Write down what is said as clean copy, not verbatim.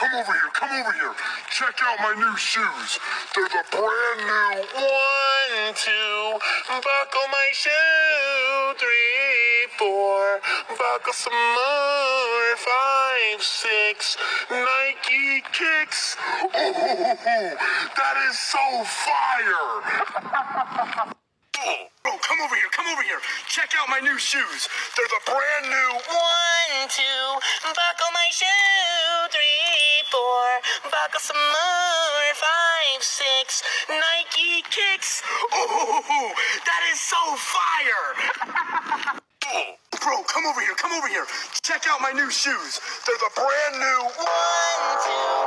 come over here, come over here. Check out my new shoes. They're the brand new 1, 2, buckle my shoe, 3, 4, buckle some more, 5, 6, Nike kicks. Oh, that is so fire. Bro, come over here, come over here. Check out my new shoes. They're the brand new 1, 2, buckle my shoe, 3, 4, buckle some more, 5, 6, Nike kicks. Oh, that is so fire. Bro, come over here, come over here. Check out my new shoes. They're the brand new 1, 2.